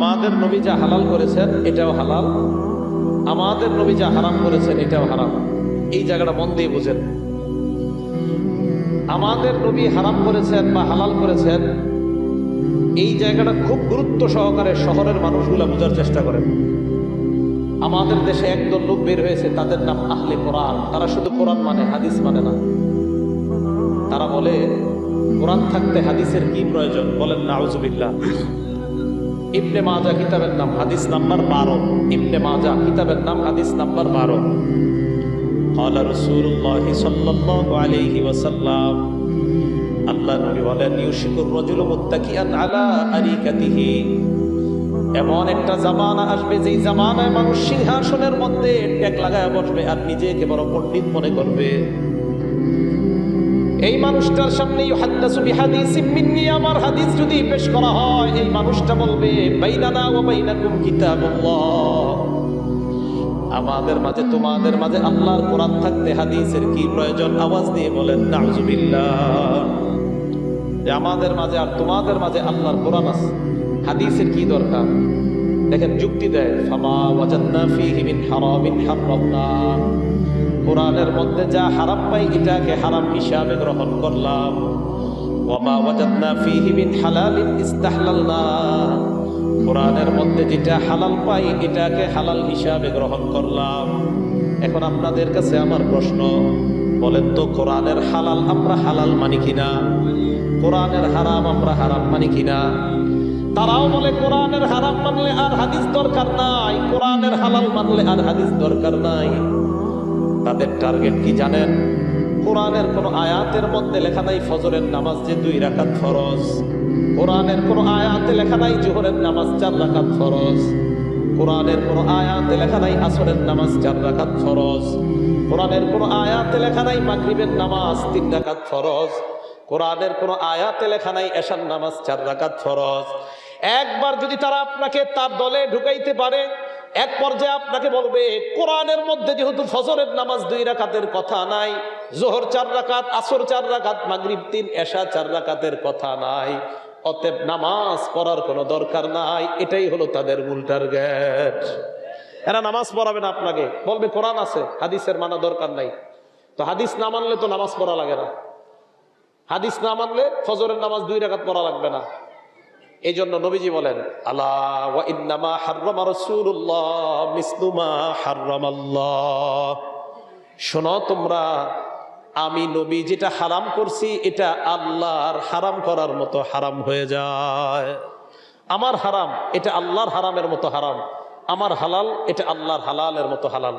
আমাদের নবী যা হালাল করেছেন এটাও হালাল, আমাদের নবী যা হারাম করেছেন এটাও হারাম। এই জায়গাটা মন দিয়ে বুঝেন। আমাদের নবী হারাম করেছেন বা হালাল করেছেন, এই জায়গাটা খুব গুরুত্ব সহকারে শহরের মানুষগুলা বোঝার চেষ্টা করেন। আমাদের দেশে একদল লোক বের হয়েছে, তাদের নাম আহলে কোরআন। তারা শুধু কোরআন মানে, হাদিস মানে না। তারা বলে কোরআন থাকতে হাদিসের কি প্রয়োজন? বলেন নাউজুবিল্লাহ। ইবনে মাজা কিতাবের নাম, হাদিস নাম্বার 12। ইবনে মাজা কিতাবের নাম, হাদিস নাম্বার 12। ক্বালা রাসূলুল্লাহ সাল্লাল্লাহু আলাইহি ওয়াসাল্লাম, আল্লাহ নবী বলেন, ইউশিকুর রাজুলু মুত্তাকিয়ান আলা আরিকাতিহি। এমন একটা জামানা আসবে যেই জামানায় মানুষ সিংহাসনের মধ্যে ট্যাগ লাগায় বসবে আর নিজেকে বড় পণ্ডিত মনে করবে। এই মানুষটার সামনে ইউহাদ্দাসু বিহাদিসিম মিন্নি, আমার হাদিস যদি পেশ করা হয়, এই মানুষটা বলবে বাইনানা ওয়া বাইনাকুম কিতাবুল্লাহ, আমাদের মাঝে তোমাদের মাঝে আল্লাহর কোরআন থাকতে হাদিসের কি প্রয়োজন? আওয়াজ দিয়ে বলেন নাউজুবিল্লাহ। যে আমাদের মাঝে আর তোমাদের মাঝে আল্লাহর কোরআন আছে, হাদিসের কি দরকার? দেখেন যুক্তি দেয়, ফামা ওয়াজাদনা ফীহি মিন হারামিন হারামনা, কোরআনের মধ্যে যা হারাম পাই এটাকে হারাম হিসাবে গ্রহণ করলাম। ওয়ামা ওয়াজাদনা ফীহি মিন হালালিন ইস্তাহলালনা, কোরআনের মধ্যে যেটা হালাল পাই এটাকে হালাল হিসাবে গ্রহণ করলাম। এখন আপনাদের কাছে আমার প্রশ্ন, বলেন তো কোরআনের হালাল আমরা হালাল মানি কিনা? কোরআনের হারাম আমরা হারাম মানি কিনা? তারাও বলে কোরআনের হারাম মানলে আর হাদিস দরকার নাই, কোরআনের হালাল মানলে আর হাদিস দরকার নাই। তাদের টার্গেট কি জানেন? কোরআনের কোন আয়াতের মধ্যে লেখা নাই ফজরের নামাজ যে 2 রাকাত ফরজ, কোরআনের কোন আয়াতে লেখা নাই জোহরের নামাজ 4 রাকাত ফরজ, কোরআনের কোন আয়াতে লেখা নাই আসরের নামাজ 4 রাকাত ফরজ, কোরআনের কোন আয়াতে লেখা নাই মাগরিবের নামাজ 3 রাকাত ফরজ, কোরআনের কোন আয়াতে লেখা নাই এশার নামাজ 4 রাকাত ফরজ। একবার যদি তারা আপনাকে তার দলে ঢুকাইতে পারে, এক পর্যায়ে আপনাকে বলবে কোরআনের মধ্যে যেহেতু ফজরের নামাজ 2 রাকাতের কথা নাই, জোহর 4 রাকাত, আসর 4 রাকাত, মাগরিব 3, এশা 4 রাকাতের কথা নাই, অতএব নামাজ পড়ার কোনো দরকার নাই। এটাই হলো তাদের মূল টার্গেট। এরা নামাজ পড়াবে না আপনাকে, বলবে কোরআন আছে, হাদিসের মানা দরকার নাই। তো হাদিস না মানলে তো নামাজ পড়া লাগে না, হাদিস না মানলে ফজরের নামাজ 2 রাকাত পড়া লাগবে না। এই জন্য নবীজি বলেন, আলা ওয়া ইন্নামা হাররামা রাসূলুল্লাহ মিসলু মা হাররামাল্লাহ, শোনো তোমরা, আমি নবী যেটা হারাম করছি এটা আল্লাহর হারাম করার মতো হারাম হয়ে যায়। আমার হারাম এটা আল্লাহর হারামের মতো হারাম, আমার হালাল এটা আল্লাহর হালালের মতো হালাল।